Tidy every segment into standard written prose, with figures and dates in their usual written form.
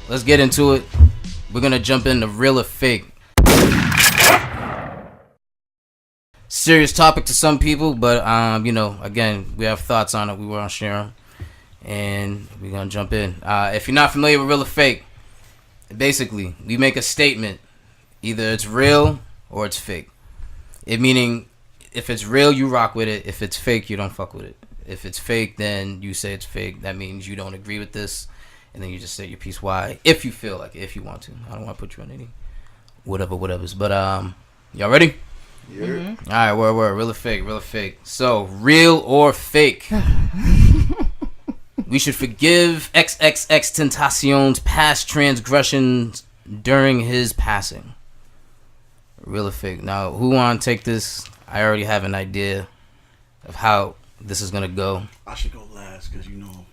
let's get into it. We're gonna jump into real or fake. Serious topic to some people, but again, we have thoughts on it. We want to share them, and we're gonna jump in. If you're not familiar with real or fake, basically we make a statement. Either it's real or it's fake. It meaning if it's real, you rock with it. If it's fake, you don't fuck with it. If it's fake, then you say it's fake. That means you don't agree with this, and then you just say your piece why, if you feel like it, if you want to. I don't want to put you on any whatevers. But y'all ready? Yeah. Mm-hmm. All right, word. Real or fake. So, real or fake? We should forgive XXXTentacion's past transgressions during his passing. Real or fake? Now, who want to take this? I already have an idea of how this is gonna go. I should go last because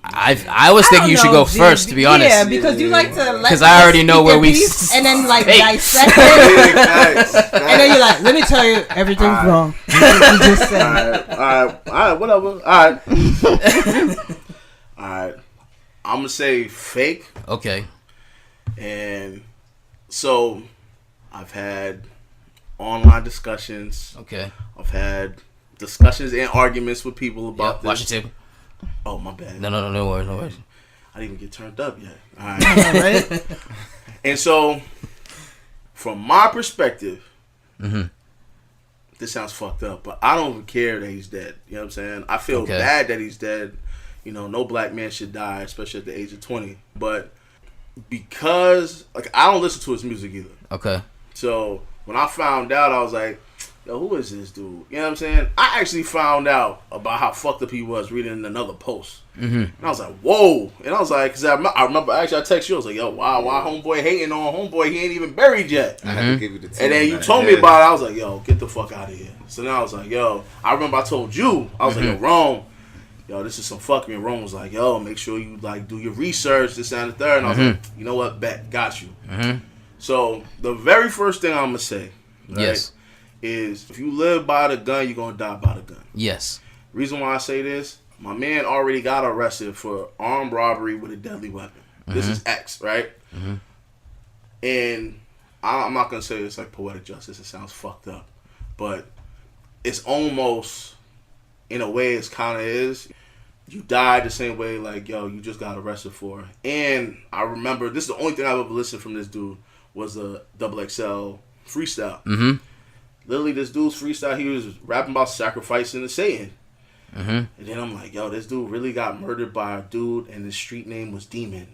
I was thinking you should go first, to be honest. Yeah, because you like to because I already know where we and then like dissect it, and then you're like, let me tell you, everything's wrong. You just said. All right, whatever. All right. All right. I'm gonna say fake. Okay. And so I've had online discussions. Okay. I've had discussions and arguments with people about this. Watch your table. Oh, my bad. No worries. I didn't even get turned up yet. All right. Right? And so, from my perspective, this sounds fucked up, but I don't even care that he's dead. You know what I'm saying? I feel bad that he's dead. You know, no black man should die, especially at the age of 20. But because, I don't listen to his music either. Okay. So, when I found out, I was like, yo, who is this dude? You know what I'm saying? I actually found out about how fucked up he was reading another post. And I was like, whoa. And I was like, because I remember, actually, I texted you. I was like, yo, why homeboy hating on homeboy? He ain't even buried yet. I had to give you the and then you told me about it. I was like, yo, get the fuck out of here. So now I was like, yo, I remember I told you. I was like, yo, Rome, yo, this is some fucking. And Rome was like, yo, make sure you, do your research, this and the third. And I was like, you know what? Bet. Got you. So, the very first thing I'm going to say, right? Yes. Is if you live by the gun, you're gonna die by the gun. Yes. Reason why I say this, my man already got arrested for armed robbery with a deadly weapon. This is X, right? And I'm not gonna say it's like poetic justice. It sounds fucked up, but it's almost, in a way, it's kind of is. You died the same way, you just got arrested for. And I remember this is the only thing I've ever listened from this dude was a XXL freestyle. Literally, this dude's freestyle, he was rapping about sacrificing to Satan. And then I'm like, yo, this dude really got murdered by a dude, and his street name was Demon.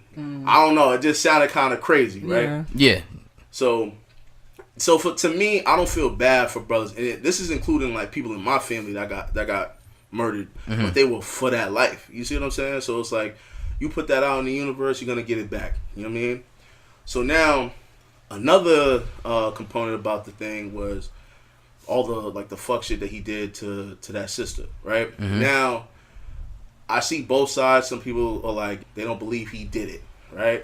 I don't know. It just sounded kind of crazy, right? Yeah. So to me, I don't feel bad for brothers. And this is including, people in my family that got murdered, but they were for that life. You see what I'm saying? So it's like, you put that out in the universe, you're going to get it back. You know what I mean? So now, another component about the thing was all the fuck shit that he did to that sister, right? Now, I see both sides. Some people are like, they don't believe he did it, right?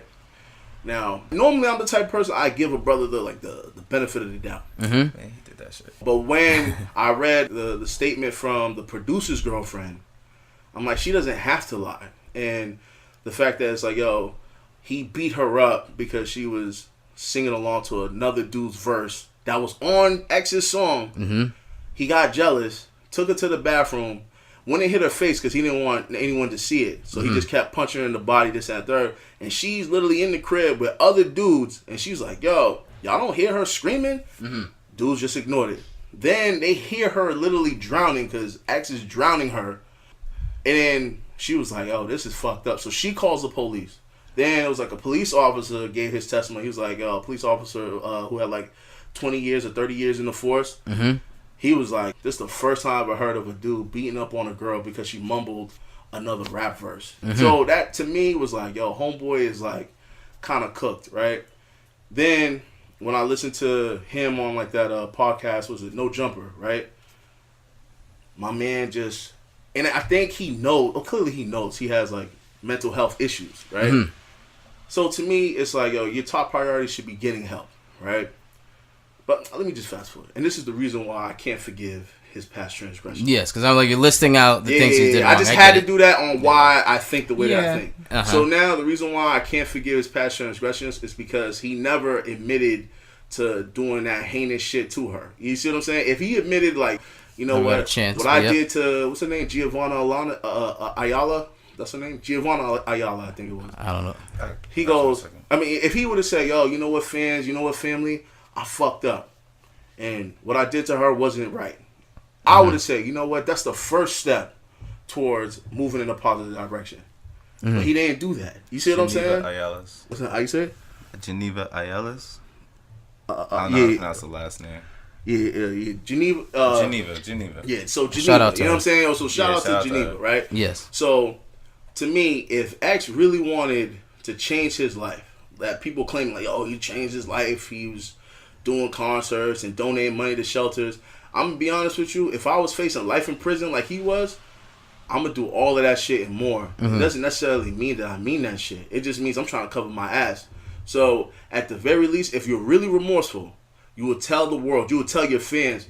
Now, normally I'm the type of person, I give a brother the benefit of the doubt. Man, he did that shit. But when I read the statement from the producer's girlfriend, I'm like, she doesn't have to lie. And the fact that it's like, yo, he beat her up because she was singing along to another dude's verse that was on X's song. He got jealous, took her to the bathroom, wouldn't hit her face because he didn't want anyone to see it. So he just kept punching her in the body, this and that, third. And she's literally in the crib with other dudes, and she's like, yo, y'all don't hear her screaming? Dudes just ignored it. Then they hear her literally drowning because X is drowning her. And then she was like, oh, this is fucked up. So she calls the police. Then it was like a police officer gave his testimony. He was like, a police officer who had 20 years or 30 years in the force. He was like, this is the first time I've ever heard of a dude beating up on a girl because she mumbled another rap verse. So that to me was like, yo, homeboy is kind of cooked, right? Then when I listened to him on that podcast, was it No Jumper, right? My man just, and I think he knows, clearly he knows he has mental health issues, right? So to me, it's like, yo, your top priority should be getting help, right? But let me just fast forward. And this is the reason why I can't forgive his past transgressions. Yes, because I'm like, you're listing out the things he did wrong. I just had to do that on why I think the way that I think. Uh-huh. So now the reason why I can't forgive his past transgressions is because he never admitted to doing that heinous shit to her. You see what I'm saying? If he admitted, like, you know what I did to, what's her name, Giovanna Ayala? That's her name? Giovanna Ayala, I think it was. I don't know. He goes, I mean, if he would have said, yo, you know what, fans, you know what, family, I fucked up. And what I did to her wasn't right. I would have said, you know what, that's the first step towards moving in a positive direction. But he didn't do that. You see what I'm saying? Ayala's. What's that? How you say it? Geneva Ayala's? I don't know how to pronounce the last name. Yeah. Geneva. Yeah, so Geneva. Shout out to you know what I'm saying? So shout out to Geneva, right? Yes. So, to me, if X really wanted to change his life, that people claim like, oh, he changed his life, he was doing concerts and donating money to shelters. I'm gonna be honest with you, if I was facing life in prison like he was, I'm gonna do all of that shit and more. It doesn't necessarily mean that I mean that shit. It just means I'm trying to cover my ass. So, at the very least, if you're really remorseful, you will tell the world, you will tell your fans,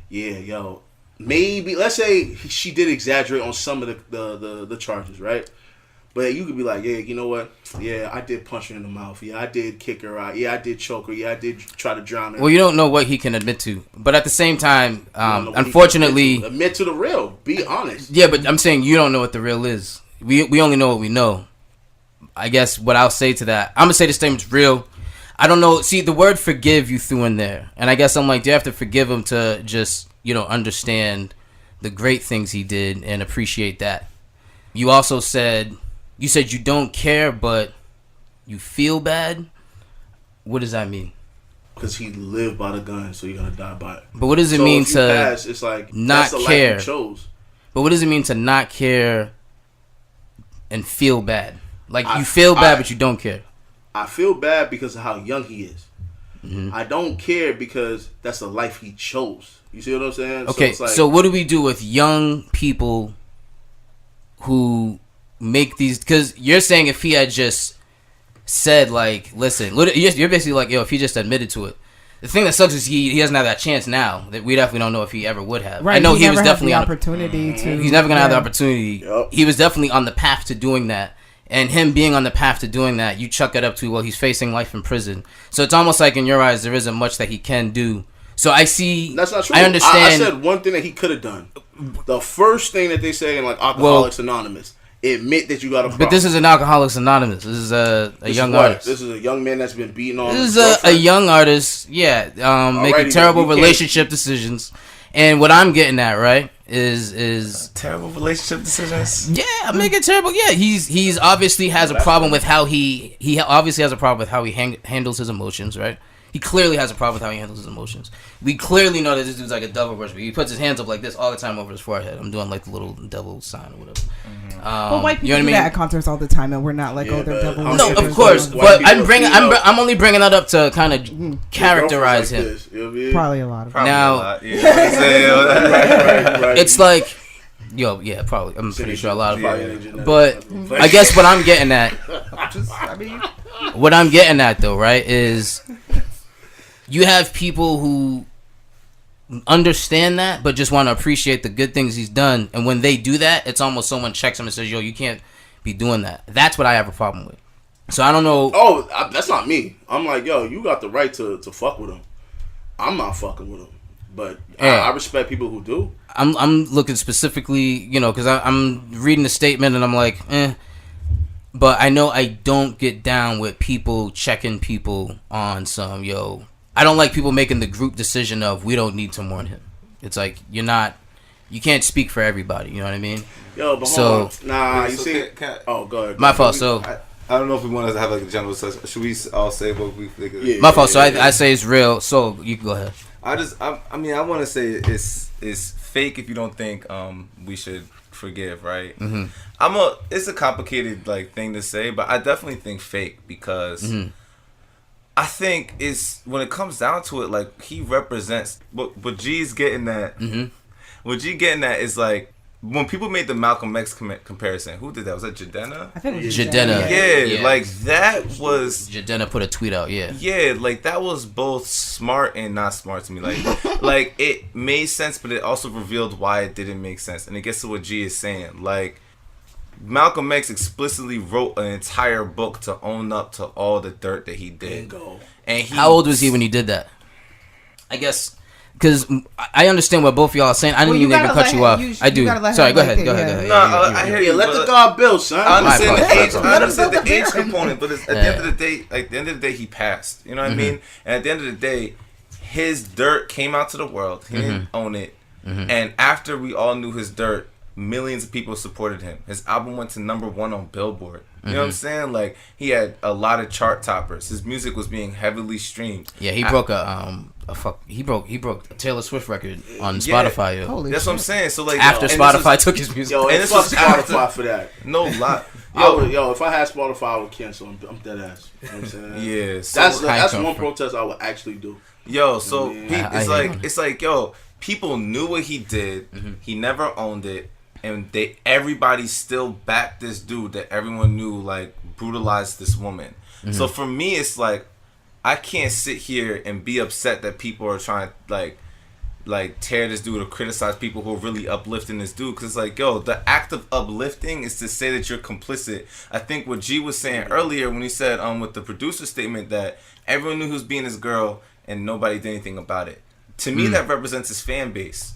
yeah, yo, maybe, let's say she did exaggerate on some of the charges, right? But you could be like, yeah, you know what? Yeah, I did punch her in the mouth. Yeah, I did kick her out. Yeah, I did choke her. Yeah, I did try to drown her. Well, you don't know what he can admit to. But at the same time, unfortunately... Admit to the real. Be honest. Yeah, but I'm saying you don't know what the real is. We only know what we know. I guess what I'll say to that, I'm going to say the statement's real. I don't know. See, the word forgive you threw in there. And I guess I'm like, do you have to forgive him to just, understand the great things he did and appreciate that? You also said... You said you don't care, but you feel bad? What does that mean? Because he lived by the gun, so you're going to die by it. But what does it mean to it's like, not that's the care? life you chose. But what does it mean to not care and feel bad? Like, you feel bad, but you don't care. I feel bad because of how young he is. I don't care because that's the life he chose. You see what I'm saying? Okay, so what do we do with young people who... make these, because you're saying if he had just said, like, listen, you're basically like, yo, if he just admitted to it. The thing that sucks is he doesn't have that chance now. That we definitely don't know if he ever would have. Right, I know he was never definitely had the opportunity to. He's never gonna have the opportunity. Yep. He was definitely on the path to doing that, and him being on the path to doing that, you chuck it up to, well, he's facing life in prison. So it's almost like in your eyes there isn't much that he can do. So I see. That's not true. I understand. I said one thing that he could have done. The first thing that they say in like Alcoholics Anonymous. Admit that you got a problem. But this is an Alcoholics Anonymous. This is a young artist. This is a young man that's been beaten on. This is a young artist, making terrible relationship decisions. And what I'm getting at, right, is terrible relationship decisions. Yeah, I'm making terrible. Yeah, he's obviously has a problem with how he obviously has a problem with how he handles his emotions, right? He clearly has a problem with how he handles his emotions. We clearly know that this dude's like a devil worshiper. He puts his hands up like this all the time over his forehead. I'm doing like the little devil sign or whatever. But white people do that at concerts all the time, and we're not like, they're devil worshippers. No, of course. But I'm only bringing that up to kind of characterize him. Probably a lot of now. It's like, probably. I'm pretty sure a lot of it. But I guess what I'm getting at, what I'm getting at though, right, is. You have people who understand that, but just want to appreciate the good things he's done. And when they do that, it's almost someone checks him and says, yo, you can't be doing that. That's what I have a problem with. So I don't know. Oh, that's not me. I'm like, yo, you got the right to fuck with him. I'm not fucking with him. But I respect people who do. I'm looking specifically, because I'm reading the statement and I'm like, But I know I don't get down with people checking people on some, I don't like people making the group decision of we don't need to mourn him. It's like you can't speak for everybody. You know what I mean? Yo, but hold on. You see? Go ahead. My fault. So I don't know if we want to have like a general discussion. Should we all say what we think? My fault. So I say it's real. So you can go ahead. I want to say it's fake if you don't think we should forgive, right? It's a complicated like thing to say, but I definitely think fake because. I think it's when it comes down to it, like he represents what G's getting at. What G getting at is like when people made the Malcolm X comparison, who did that? Was that Jadena? I think it was Jadena. Yeah, like that was. Jadena put a tweet out. Yeah, like that was both smart and not smart to me. Like it made sense, but it also revealed why it didn't make sense. And it gets to what G is saying. Like Malcolm X explicitly wrote an entire book to own up to all the dirt that he did. Bingo. And How old was he when he did that? I guess. Because I understand what both of y'all are saying. I didn't even cut you off. I do. Sorry, go ahead. Go ahead. No, I hear you. Let the God build, son. I understand the age. I understand the age Baron. component, but at the end of the day, like the end of the day, he passed. You know what I mean? And at the end of the day, his dirt came out to the world. He didn't own it. And after we all knew his dirt, millions of people supported him. His album went to #1 on Billboard. You know what I'm saying? Like he had a lot of chart toppers. His music was being heavily streamed. Yeah, he broke he broke a Taylor Swift record on Spotify. Yo. Holy That's shit. what I'm saying. So like After Spotify took his music. Yo, And and this fuck was Spotify for that. No lie. Yo, if I had Spotify, I would cancel. I'm dead ass. You know what I'm saying? Yeah. So That's one protest I would actually do. Yo, so Yeah. it's like yo, people knew what he did. He never owned it, and everybody still backed this dude that everyone knew like brutalized this woman. So for me, it's like I can't sit here and be upset that people are trying to like tear this dude or criticize people who are really uplifting this dude, because it's like, yo, the act of uplifting is to say that you're complicit. I think what G was saying earlier when he said with the producer statement that everyone knew he was being his girl and nobody did anything about it. To me, that represents his fan base.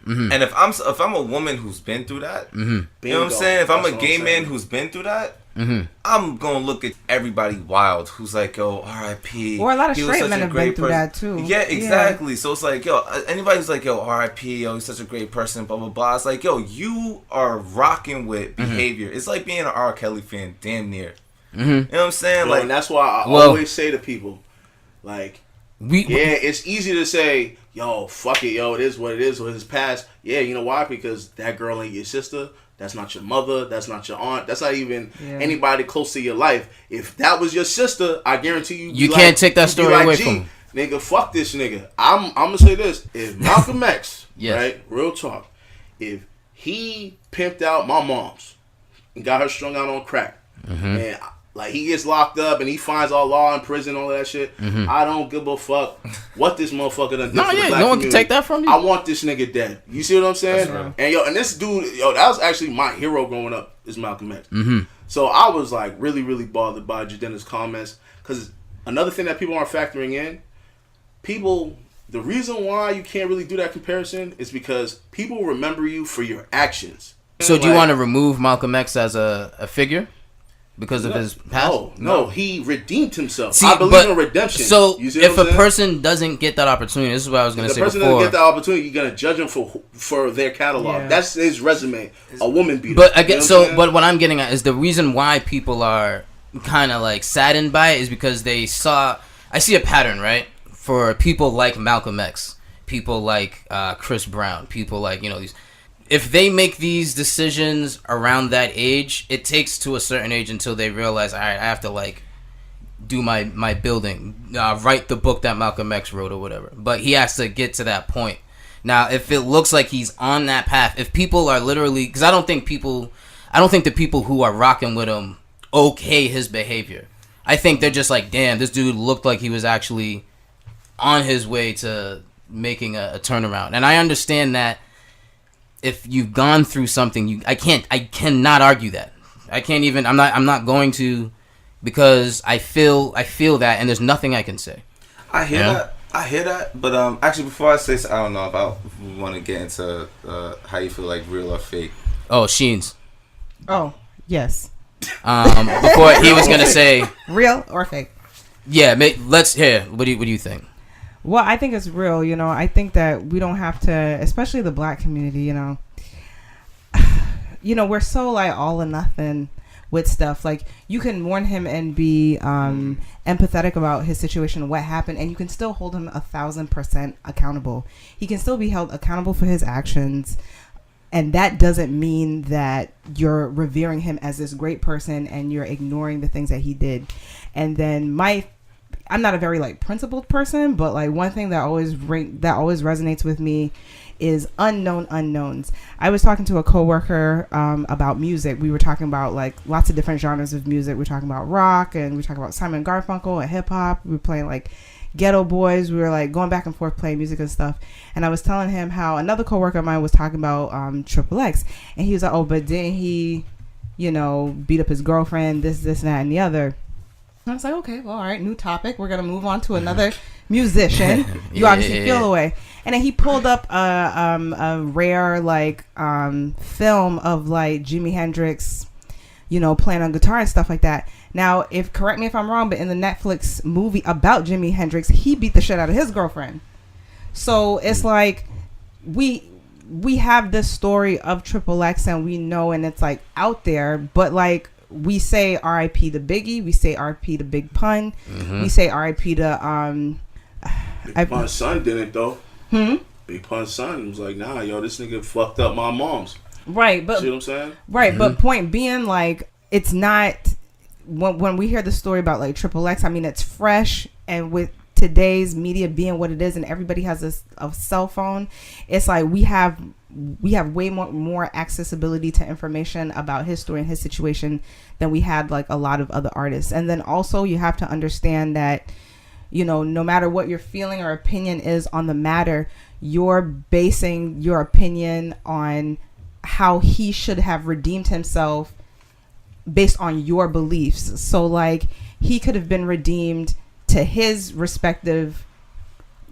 And if I'm a woman who's been through that, you know what I'm saying? If I'm a gay man who's been through that, I'm gonna look at everybody wild who's like, yo, R.I.P. Or a lot of He was straight such men a have great been through person. that too. Yeah, exactly. So it's like, yo, anybody who's like, yo, R.I.P. Yo, he's such a great person, blah blah blah. It's like, yo, you are rocking with behavior. It's like being an R. Kelly fan, damn near. You know what I'm saying? Like, Like, and that's why I always say to people, like, it's easy to say, yo, fuck it, yo, it is what it is with his past. Yeah, you know why? Because that girl ain't your sister. That's not your mother. That's not your aunt. That's not even anybody close to your life. If that was your sister, I guarantee you. You can't take that story away from him. Nigga, fuck this nigga. I'm gonna say this. If Malcolm X, right, real talk, if he pimped out my mom's and got her strung out on crack, and like he gets locked up and he finds all law in prison, all that shit, I don't give a fuck what this motherfucker done did. No, for the yeah, black no one community. can take that from you. I want this nigga dead. You see what I'm saying? Right. And yo, and this dude, yo, that was actually my hero growing up, is Malcolm X. So I was like really, really bothered by Jadena's comments, because another thing that people aren't factoring in, the reason why you can't really do that comparison is because people remember you for your actions. So do you want to remove Malcolm X as a figure because of his past? No, he redeemed himself. See, I believe in redemption. So you see if what a I'm saying? person doesn't get that opportunity, this is what I was going to say the person before. doesn't get the opportunity, you're gonna judge him for their catalog. Yeah. That's his resume. A woman beater. But I get You know what I'm saying? But what I'm getting at is the reason why people are kind of like saddened by it is because I see a pattern, right? For people like Malcolm X, people like Chris Brown, people like, you know, these. If they make these decisions around that age, it takes to a certain age until they realize, all right, I have to like do my building, write the book that Malcolm X wrote or whatever. But he has to get to that point. Now, if it looks like he's on that path, if people are literally, because I don't think the people who are rocking with him okay his behavior. I think they're just like, damn, this dude looked like he was actually on his way to making a turnaround. And I understand that if you've gone through something, I cannot argue that. I can't even, I'm not going to, because I feel that, and there's nothing I can say. I hear that, but actually before I say, I don't know if I want to get into how you feel like real or fake. Oh, Sheens. Oh, yes. Before he was gonna say Real or fake? Yeah, let's hear. What do you think? Well, I think it's real. You know, I think that we don't have to, especially the black community. You know, we're so like all or nothing with stuff. Like, you can warn him and be empathetic about his situation, what happened, and you can still hold him 1,000% accountable. He can still be held accountable for his actions. And that doesn't mean that you're revering him as this great person and you're ignoring the things that he did. And then I'm not a very like principled person, but like one thing that always resonates with me is unknown unknowns. I was talking to a coworker about music. We were talking about like lots of different genres of music. We're talking about rock, and we're talking about Simon Garfunkel and hip hop. We were playing like Ghetto Boys. We were like going back and forth playing music and stuff. And I was telling him how another coworker of mine was talking about XXX, and he was like, "Oh, but didn't he, you know, beat up his girlfriend? This, and that, and the other." And I was like, "Okay, well, all right, new topic. We're gonna move on to another musician." You obviously feel away. And then he pulled up a rare like film of like Jimi Hendrix, you know, playing on guitar and stuff like that. Now, correct me if I'm wrong, but in the Netflix movie about Jimi Hendrix, he beat the shit out of his girlfriend. So it's like we have this story of XXX, and we know, and it's like out there, but like we say R.I.P. to Biggie, we say R.I.P. to Big Pun, we say R.I.P. to Big Pun's son didn't though. Big Pun's son was like, "Nah, yo, this nigga fucked up my mom's." Right, but see what I'm saying? Right, but point being, like, it's not when we hear the story about like XXX. I mean, it's fresh, and with today's media being what it is, and everybody has a cell phone, it's like we have way more accessibility to information about his story and his situation than we had like a lot of other artists. And then also you have to understand that, you know, no matter what your feeling or opinion is on the matter, you're basing your opinion on how he should have redeemed himself based on your beliefs. So like he could have been redeemed to his respective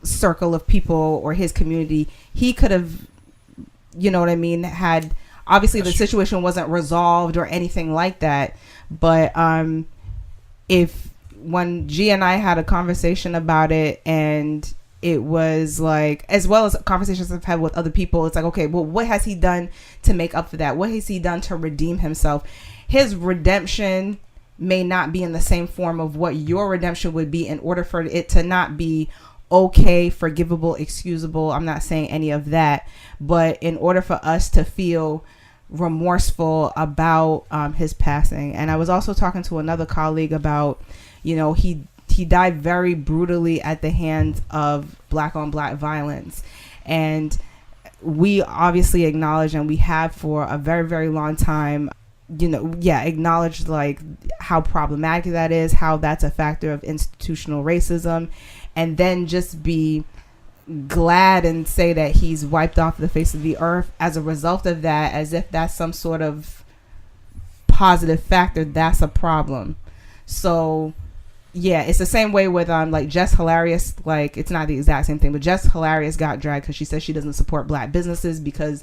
circle of people or his community. He could have, you know what I mean, had obviously the situation wasn't resolved or anything like that, but if when G and I had a conversation about it, and it was like, as well as conversations I've had with other people, it's like, okay, well, what has he done to make up for that? What has he done to redeem himself? His redemption may not be in the same form of what your redemption would be, in order for it to not be okay, forgivable, excusable. I'm not saying any of that, but in order for us to feel remorseful about his passing. And I was also talking to another colleague about, you know, he died very brutally at the hands of black on black violence, and we obviously acknowledge, and we have for a very, very long time, you know, acknowledged like how problematic that is, how that's a factor of institutional racism, and then just be glad and say that he's wiped off the face of the earth as a result of that, as if that's some sort of positive factor. That's a problem. So yeah, it's the same way with like Jess Hilarious. Like, it's not the exact same thing, but Jess Hilarious got dragged because she says she doesn't support black businesses because,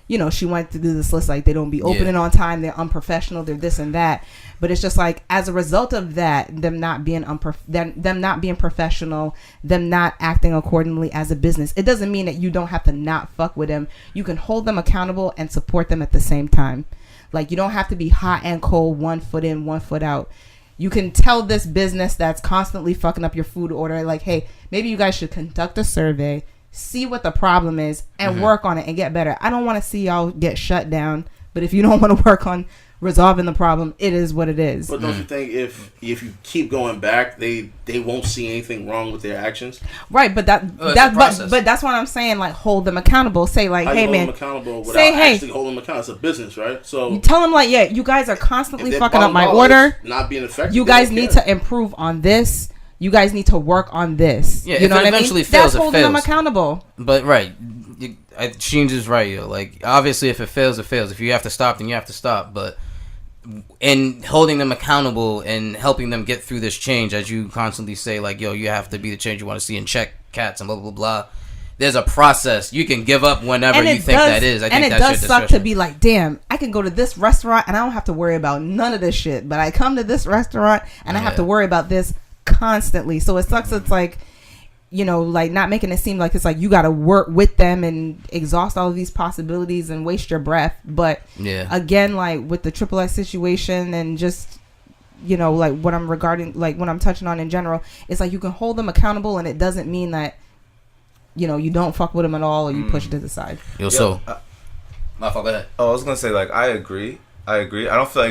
you know, she went to do this list like they don't be opening on time, they're unprofessional, they're this and that. But it's just like, as a result of that, them not being them not being professional, them not acting accordingly as a business, it doesn't mean that you don't have to not fuck with them. You can hold them accountable and support them at the same time. Like, you don't have to be hot and cold, 1 foot in, 1 foot out. You can tell this business that's constantly fucking up your food order, like, hey, maybe you guys should conduct a survey, see what the problem is, and work on it and get better. I don't want to see y'all get shut down, but if you don't want to work on resolving the problem, it is what it is. But don't you think if you keep going back, they won't see anything wrong with their actions? Right, but but that's what I'm saying. Like, hold them accountable. Say like, hey man, accountable without actually holding them accountable. It's a business, right? So you tell them like, yeah, you guys are constantly fucking up my order. Not being effective. You guys need to improve on this. You guys need to work on this. Yeah, you know what I mean? Fails, that's holding them accountable. But right, Sheen's is right, yo. Like, obviously, if it fails, it fails. If you have to stop, then you have to stop. But in holding them accountable and helping them get through this change, as you constantly say, like, yo, you have to be the change you want to see and check cats and blah blah blah. There's a process. You can give up whenever you think that is. I think that's your discretion. And it does suck to be like, damn, I can go to this restaurant and I don't have to worry about none of this shit. But I come to this restaurant and I have to worry about this constantly. So it sucks. It's like, you know, like not making it seem like it's like you got to work with them and exhaust all of these possibilities and waste your breath. But again, like with the XXX situation and just, you know, like what I'm touching on in general, it's like you can hold them accountable, and it doesn't mean that, you know, you don't fuck with them at all or you push it to the side. My fault, go ahead. Oh, I was gonna say, like, I agree, I agree. I don't feel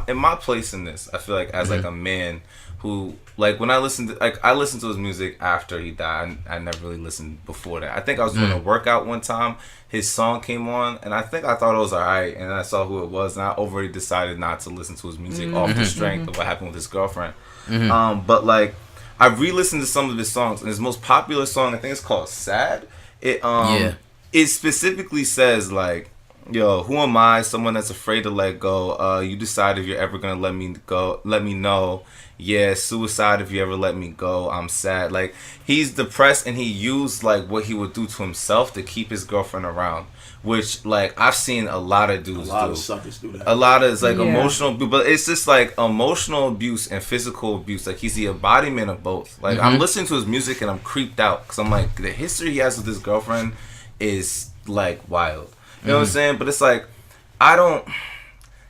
in my place in this, I feel like as like a man who, like, when I listened to his music after he died. I never really listened before that. I think I was doing a workout one time. His song came on, and I thought it was alright. And I saw who it was, and I already decided not to listen to his music off the strength of what happened with his girlfriend. But like, I re-listened to some of his songs, and his most popular song, I think it's called "Sad." It specifically says like, yo, who am I? Someone that's afraid to let go. You decide if you're ever gonna let me go. Let me know. Yeah, suicide if you ever let me go. I'm sad. Like, he's depressed, and he used like what he would do to himself to keep his girlfriend around. Which, like, I've seen a lot of dudes do. A lot of suckers do that. A lot of, it's like emotional, but it's just like emotional abuse and physical abuse. Like, he's the embodiment of both. Like, I'm listening to his music and I'm creeped out because I'm like, the history he has with his girlfriend is like wild. You know what I'm saying? But it's like,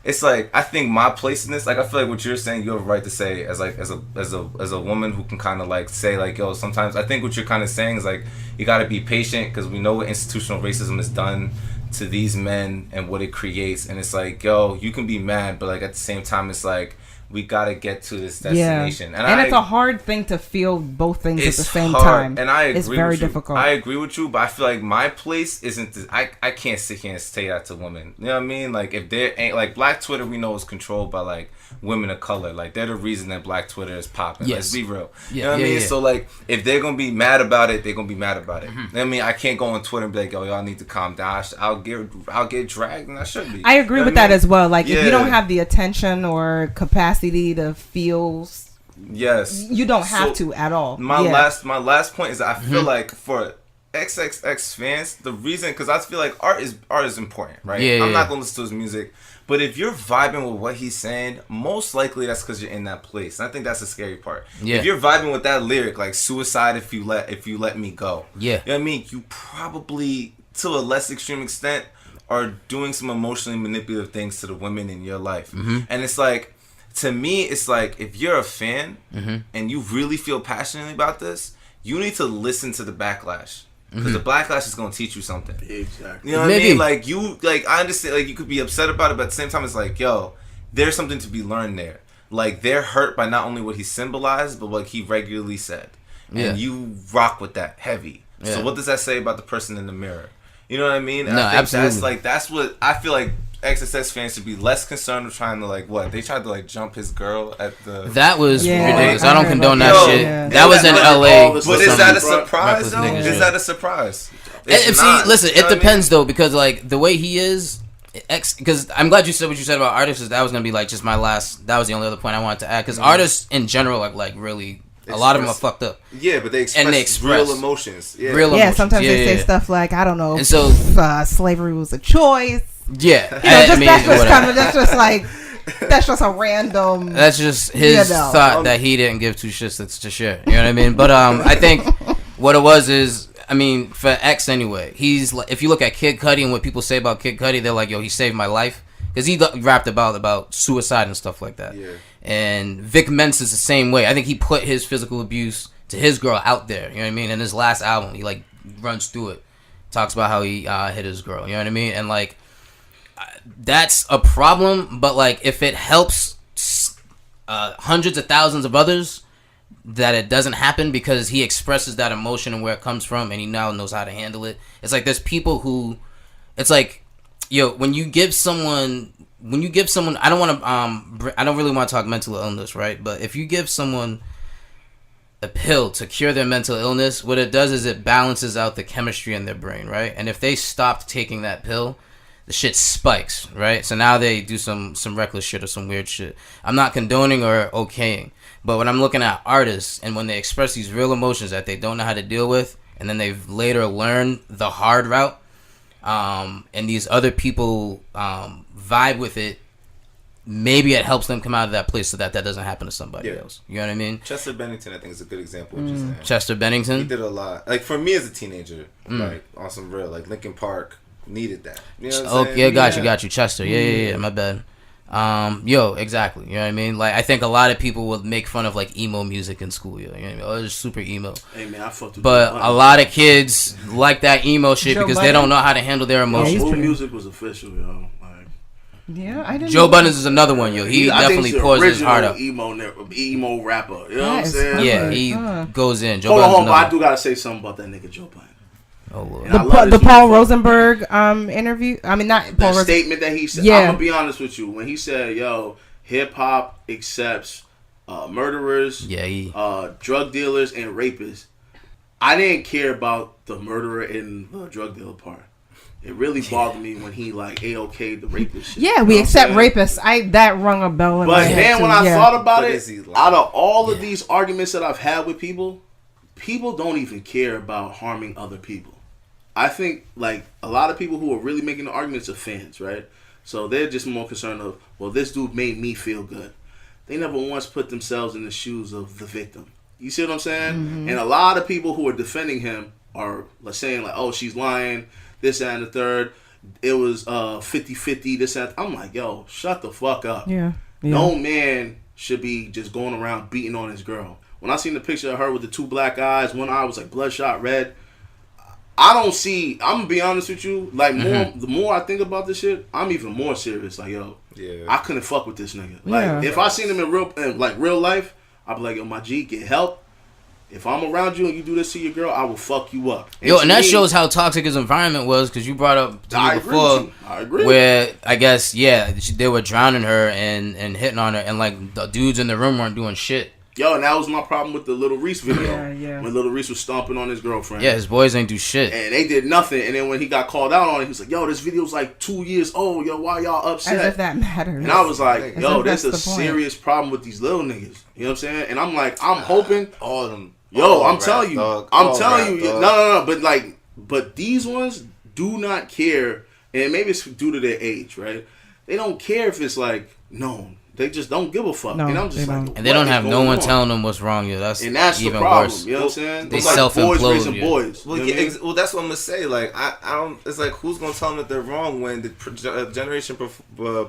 it's like, I think my place in this, like, I feel like what you're saying, you have a right to say as a woman who can kind of like say like, yo, sometimes I think what you're kind of saying is like, you got to be patient because we know what institutional racism has done to these men and what it creates. And it's like, yo, you can be mad, but like at the same time, it's like, we gotta get to this destination, and it's a hard thing to feel both things at the same hard. time. And I agree it's very with you. difficult. I agree with you, but I feel like my place isn't. I can't sit here and say that to women. You know what I mean? Like, if there ain't like Black Twitter, we know is controlled by like women of color. Like, they're the reason that Black Twitter is popping. Yes. Let's be real. You know what I mean? So like, if they're gonna be mad about it, they're gonna be mad about it. You know what I mean? I can't go on Twitter and be like, yo, y'all need to calm down. I'll get dragged, and I should be. I agree with that as well. Like, if you don't Yeah. have the attention or capacity to feel, yes, you don't have to at all. My last point is that I feel like for XXX fans, the reason, because I feel like art is important, right? I'm not gonna listen to his music, but if you're vibing with what he's saying, most likely that's because you're in that place. And I think that's the scary part. If you're vibing with that lyric, like suicide if you let me go, you know what I mean, you probably, to a less extreme extent, are doing some emotionally manipulative things to the women in your life. And it's like, to me, it's like, if you're a fan and you really feel passionately about this, you need to listen to the backlash. Because the backlash is going to teach you something. Exactly. You know what I mean? Like, I understand, like, you could be upset about it, but at the same time, it's like, yo, there's something to be learned there. Like, they're hurt by not only what he symbolized, but what he regularly said. And you rock with that heavy. So what does that say about the person in the mirror? You know what I mean? And No, I think absolutely. that's what I feel like XXX fans should be less concerned with trying to, like, what? They tried to, like, jump his girl at the... That was ridiculous. I I don't heard condone about that that. shit. Yeah. That was in LA. But is that a surprise, though? niggas, Is that a surprise? Listen, it depends, though, because, like, the way he is... Because I'm glad you said what you said about artists, because that was going to be, like, just my last... That was the only other point I wanted to add. Because artists, in general, are, like, really... A lot of them are fucked up. Yeah, but they express real emotions. Yeah, Yeah, emotions. sometimes they say stuff like, I don't know, And so, if slavery was a choice. Yeah. That's just a random... That's just his thought that he didn't give two shits to share. You know what I mean? But I think what it was is, I mean, for X anyway, he's like, if you look at Kid Cudi and what people say about Kid Cudi, they're like, yo, he saved my life. Because he rapped about suicide and stuff like that. Yeah. And Vic Mensa is the same way. I think he put his physical abuse to his girl out there. You know what I mean? In his last album, he like runs through it, talks about how he hit his girl. You know what I mean? And like, that's a problem. But like, if it helps hundreds of thousands of others, that it doesn't happen because he expresses that emotion and where it comes from, and he now knows how to handle it. It's like there's people who, it's like, yo, when you give someone, I don't really want to talk mental illness, right? But if you give someone a pill to cure their mental illness, what it does is it balances out the chemistry in their brain, right? And if they stopped taking that pill, the shit spikes, right? So now they do some reckless shit or some weird shit. I'm not condoning or okaying, but when I'm looking at artists and when they express these real emotions that they don't know how to deal with, and then they've later learned the hard route, and these other people vibe with it, maybe it helps them come out of that place so that doesn't happen to somebody else. You know what I mean? Chester Bennington, I think, is a good example of what you're saying. Chester Bennington? He did a lot. Like, for me as a teenager, like, on some real, like, Linkin Park needed that. You know what I'm saying? Yeah, got you, Chester. Yeah, my bad. Exactly. You know what I mean? Like, I think a lot of people would make fun of like emo music in school. You know what I mean? Oh, it's super emo. Hey man, I fucked with. But a lot of kids like that emo shit because they don't know how to handle their emotions. Old music was official, yo. Like, Yeah, I didn't. Joe Budden is another one, yo. He I think definitely he's the pours his heart up. emo rapper. You know what I'm That is saying? Yeah, funny. he goes in. Joe Hold Budden's on, but I another. do gotta say something about that nigga Joe Budden. Oh Lord. And I love The this Paul motherfucker. Rosenberg interview. I mean, not Paul. That Rosenberg. statement that he said. Yeah. I'm gonna be honest with you. When he said, "Yo, hip hop accepts murderers, drug dealers, and rapists," I didn't care about the murderer and the drug dealer part. It really bothered me when he like A-OK the rapist shit. Yeah, we accept rapists. That rung a bell in my But head then too. when I thought about But it, is he lying? out of all of these arguments that I've had with people don't even care about harming other people. I think like a lot of people who are really making the arguments are fans, right? So they're just more concerned of, well, this dude made me feel good. They never once put themselves in the shoes of the victim. You see what I'm saying? Mm-hmm. And a lot of people who are defending him are saying like, oh, she's lying, this, that, and the third. It was 50-50, this, and that. I'm like, yo, shut the fuck up. Yeah. No man should be just going around beating on his girl. When I seen the picture of her with the two black eyes, one eye was like bloodshot red. I don't see. I'm gonna be honest with you. Like the more I think about this shit, I'm even more serious. Like yo, I couldn't fuck with this nigga. Like if I seen him in real life, I'd be like, yo, my G, get help. If I'm around you and you do this to your girl, I will fuck you up. And that shows how toxic his environment was, because you brought up to me before, I agree. where I guess they were drowning her and hitting on her, and like the dudes in the room weren't doing shit. Yo, and that was my problem with the Little Reese video. Yeah. When Little Reese was stomping on his girlfriend. Yeah, his boys ain't do shit. And they did nothing. And then when he got called out on it, he was like, yo, this video's like 2 years old. Yo, why y'all upset? As if that matters. And I was like, yo, there's a that's the point. serious problem with these little niggas. You know what I'm saying? And I'm like, I'm hoping. All of them. Yo, I'm telling you. I'm telling you. Dog. No. But these ones do not care. And maybe it's due to their age, right? They don't care if it's like known. They just don't give a fuck. No, and I'm just like, and they don't have no one telling them what's wrong. Yo, that's and that's even the problem. worse. You know what I'm saying? They It's like self-implode, boys raising boys. Well, You know what I mean? well, that's what I'm gonna say. Like, I don't. It's like, who's gonna tell them that they're wrong when the generation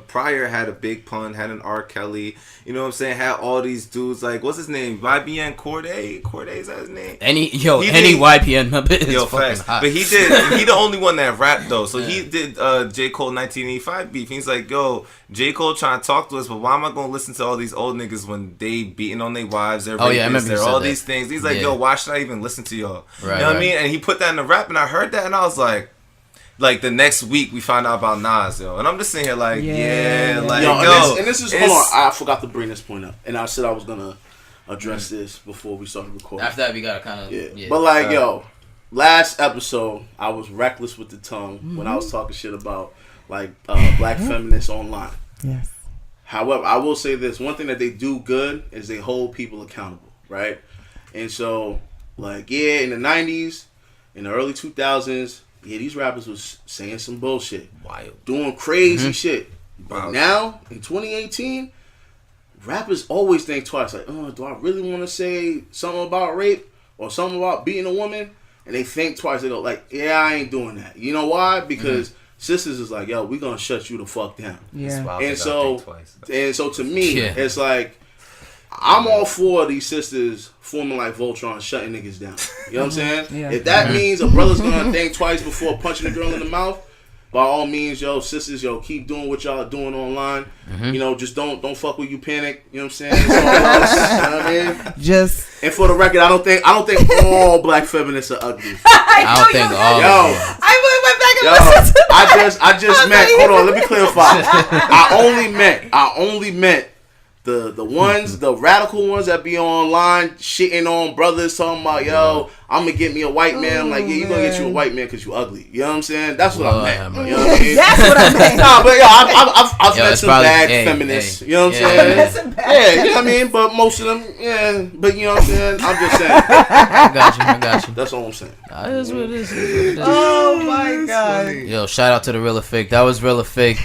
prior had a Big Pun, had an R. Kelly. You know what I'm saying? Had all these dudes. Like, what's his name? YBN Corday. Corday, is that his name? Any YPN member is fucking facts. hot. But he the only one that rapped though. So he did J. Cole 1985 beef. He's like, yo, J. Cole trying to talk to us, but why am I gonna listen to all these old niggas when they beating on their wives, they're rapists, they're all these things. He's like, yo, why should I even listen to y'all? Right, you know what I mean? And he put that in the rap, and I heard that, and I was like the next week we found out about Nas, yo, and I'm just sitting here like, this is hold on, I forgot to bring this point up, and I said I was gonna address this before we started recording. After that, we gotta kind of But like, yo, last episode I was reckless with the tongue when I was talking shit about like black feminists online. Yes. However, I will say this: one thing that they do good is they hold people accountable, right? And so, like, in the 90s, in the early 2000s, these rappers was saying some bullshit, doing crazy shit. But now, in 2018, rappers always think twice. Like, do I really want to say something about rape or something about beating a woman? And they think twice. They go like, I ain't doing that. You know why? Because sisters is like, yo, we gonna shut you the fuck down. Yeah. And so to me, it's like, I'm all for these sisters forming like Voltron, shutting niggas down. You know what I'm saying? Yeah. If that means a brother's gonna think twice before punching a girl in the mouth, by all means, yo, sisters, yo, keep doing what y'all doing online. You know, just don't fuck with Upanic. You know what I'm saying? It's all us, you know what I mean? Just. And for the record, I don't think all black feminists are ugly. I don't think all. Yo, I went back and listened to that. I just meant. Hold on, let me clarify. I only meant the ones, the radical ones that be online shitting on brothers, talking about, yo, I'm gonna get me a white man. I'm like, you gonna get you a white man because you ugly. You know what I'm saying? That's what I meant. You know what I mean? That's what I meant. Nah, but I've met some bad feminists. You know what I'm saying? Yeah, you know what I mean? But most of them, but you know what I'm saying? I'm just saying. I got you. That's all I'm saying. That is what it is. Oh my god. Yo, shout out to the Real or Fake. That was Real or Fake.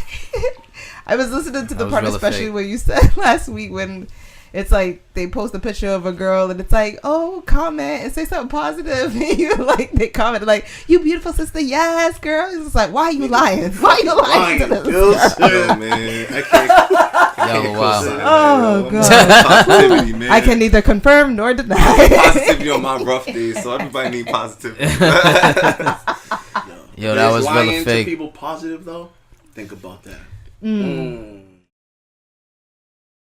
I was listening to the was part, really especially fake. where you said last week when it's like they post a picture of a girl and it's like, oh, comment and say something positive. And you like, they comment like, you beautiful sister, yes, girl. It's just like, why are you lying? Why are you lying to this? Yo, man, I can't. Yo, wow. Oh god. Positivity, man. I can neither confirm nor deny. Positivity on my rough days, so everybody need positivity. Yo, that was Real or lying to Fake. people positive though. Think about that. Mm.